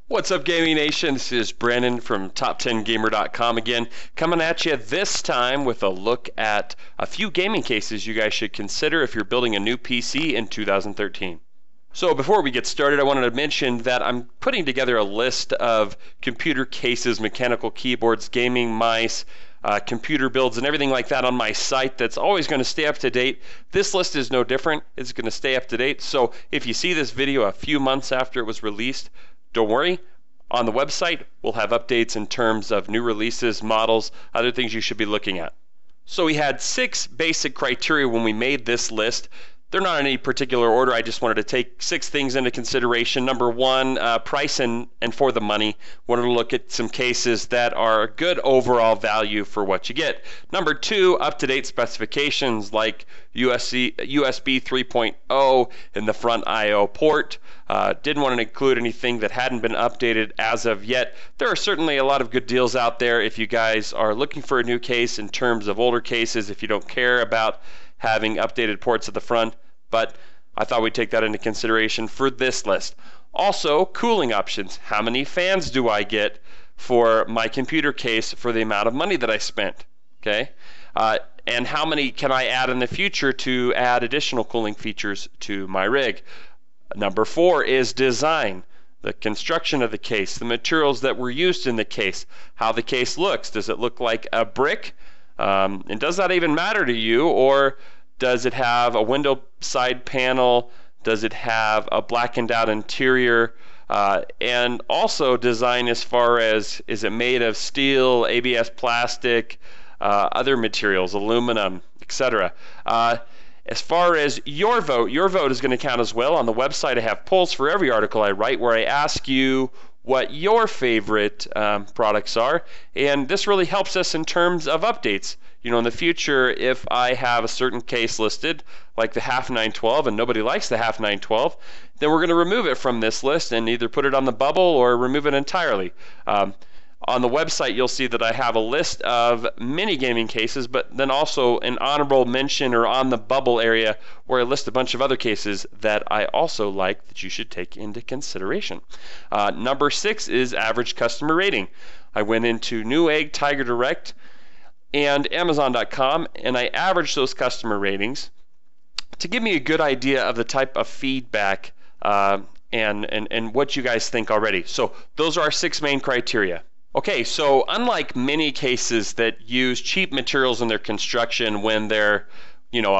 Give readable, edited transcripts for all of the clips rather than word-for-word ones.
What's up, Gaming Nation? This is Brandon from Top10Gamer.com again, coming at you this time with a look at a few gaming cases you guys should consider if you're building a new PC in 2013. So before we get started, I wanted to mention that I'm putting together a list of computer cases, mechanical keyboards, gaming mice, computer builds, and everything like that on my site that's always going to stay up to date. This list is no different. It's going to stay up to date. So if you see this video a few months after it was released, don't worry, on the website we'll have updates in terms of new releases, models, other things you should be looking at. So we had 6 basic criteria when we made this list. They're not in any particular order. I just wanted to take 6 things into consideration. Number 1, price and for the money. Wanted to look at some cases that are a good overall value for what you get. Number 2, up-to-date specifications like USB 3.0 in the front I/O port. Didn't want to include anything that hadn't been updated as of yet. There are certainly a lot of good deals out there if you guys are looking for a new case in terms of older cases, if you don't care about having updated ports at the front, but I thought we'd take that into consideration for this list. Also, cooling options. How many fans do I get for my computer case for the amount of money that I spent? Okay, and how many can I add in the future to add additional cooling features to my rig? Number 4 is design. The construction of the case, the materials that were used in the case, how the case looks. Does it look like a brick? And does that even matter to you, or does it have a window side panel? Does it have a blackened out interior? And also design as far as, is it made of steel, ABS plastic, other materials, aluminum, etc. As far as your vote is going to count as well. On the website I have polls for every article I write where I ask you what your favorite products are, and this really helps us in terms of updates. You know, in the future, if I have a certain case listed, like the half 912, and nobody likes the half 912, then we're going to remove it from this list and either put it on the bubble or remove it entirely. On the website, you'll see that I have a list of many gaming cases, but then also an honorable mention or on the bubble area where I list a bunch of other cases that I also like that you should take into consideration. Number 6 is average customer rating. I went into Newegg, Tiger Direct, and Amazon.com, and I averaged those customer ratings to give me a good idea of the type of feedback and what you guys think already. So those are our 6 main criteria. Okay, so unlike many cases that use cheap materials in their construction when they're, you know,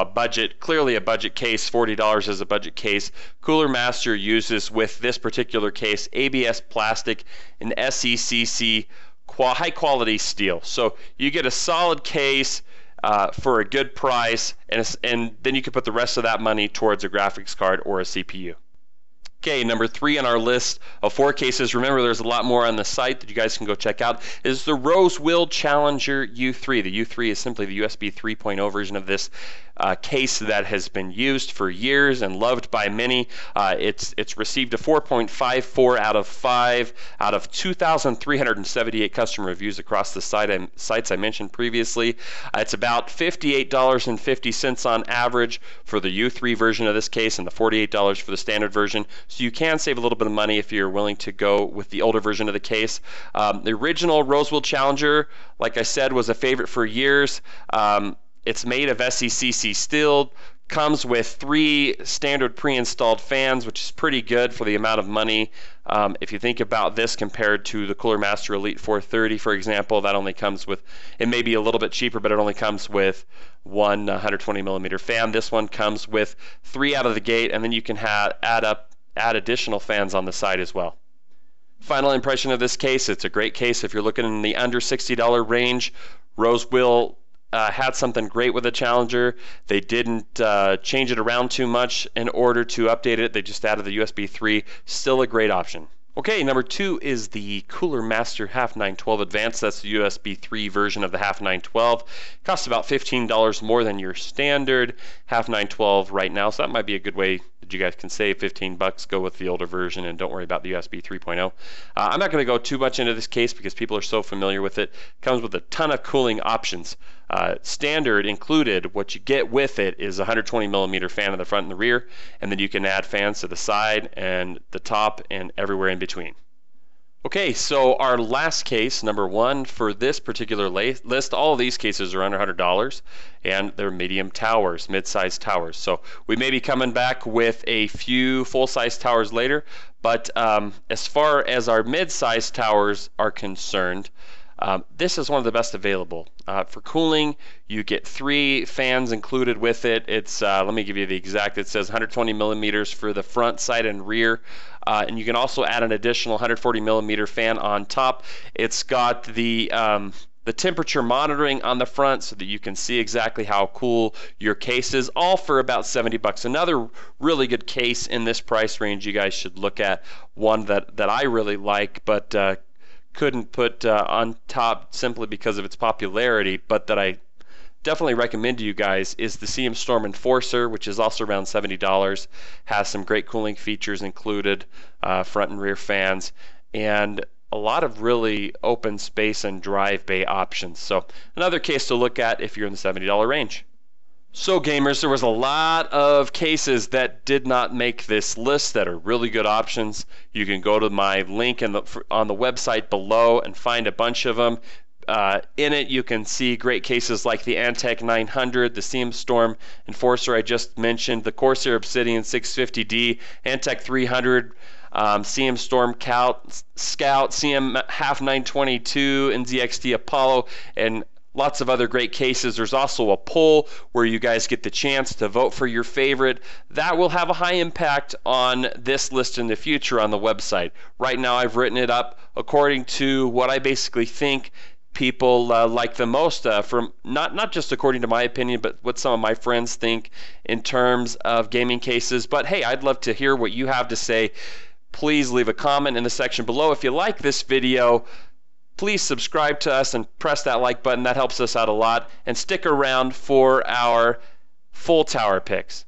clearly a budget case, $40 is a budget case, Cooler Master uses with this particular case ABS plastic and SECC high quality steel. So you get a solid case for a good price, and then you can put the rest of that money towards a graphics card or a CPU. Okay, number 3 on our list of 4 cases, remember there's a lot more on the site that you guys can go check out, is the Rosewill Challenger U3. The U3 is simply the USB 3.0 version of this case that has been used for years and loved by many. It's received a 4.54 out of 5 out of 2,378 customer reviews across the sites I mentioned previously. It's about $58.50 on average for the U3 version of this case and the $48 for the standard version. So you can save a little bit of money if you're willing to go with the older version of the case. The original Rosewill Challenger, like I said, was a favorite for years. It's made of SECC steel, comes with 3 standard pre-installed fans, which is pretty good for the amount of money. If you think about this compared to the Cooler Master Elite 430, for example, that only comes with, it may be a little bit cheaper, but it only comes with one 120 millimeter fan. This one comes with 3 out of the gate, and then you can add additional fans on the side as well. Final impression of this case, it's a great case if you're looking in the under $60 range. Rosewill had something great with the Challenger. They didn't change it around too much in order to update it. They just added the USB 3. Still a great option. Okay, number 2 is the Cooler Master half 912 Advanced. That's the USB 3 version of the half 912. Costs about $15 more than your standard half 912 right now, so that might be a good way that you guys can save 15 bucks. Go with the older version and don't worry about the USB 3.0. I'm not going to go too much into this case because people are so familiar with it. It comes with a ton of cooling options. Standard included, what you get with it is a 120 millimeter fan in the front and the rear, and then you can add fans to the side and the top and everywhere in between. Okay, so our last case, number one for this particular list, all of these cases are under $100, and they're medium towers, mid-sized towers. So we may be coming back with a few full-size towers later, but as far as our mid-sized towers are concerned, this is one of the best available. For cooling, you get 3 fans included with it. It's, let me give you the exact, it says 120 millimeters for the front, side, and rear. And you can also add an additional 140 millimeter fan on top. It's got the temperature monitoring on the front so that you can see exactly how cool your case is, all for about 70 bucks. Another really good case in this price range you guys should look at, one that I really like, but couldn't put on top simply because of its popularity, but that I definitely recommend to you guys, is the CM Storm Enforcer, which is also around $70. Has some great cooling features included, front and rear fans, and a lot of really open space and drive bay options. So another case to look at if you're in the $70 range. So gamers, there was a lot of cases that did not make this list that are really good options. You can go to my link on the website below and find a bunch of them. In it, you can see great cases like the Antec 900, the CM Storm Enforcer I just mentioned, the Corsair Obsidian 650D, Antec 300, CM Storm Scout, CM Half 922, NZXT Apollo, and lots of other great cases. There's also a poll where you guys get the chance to vote for your favorite. That will have a high impact on this list in the future on the website. Right now I've written it up according to what I basically think people like the most, from not just according to my opinion, but what some of my friends think in terms of gaming cases. But hey, I'd love to hear what you have to say. Please leave a comment in the section below. If you like this video, please subscribe to us and press that like button. That helps us out a lot. And stick around for our full tower picks.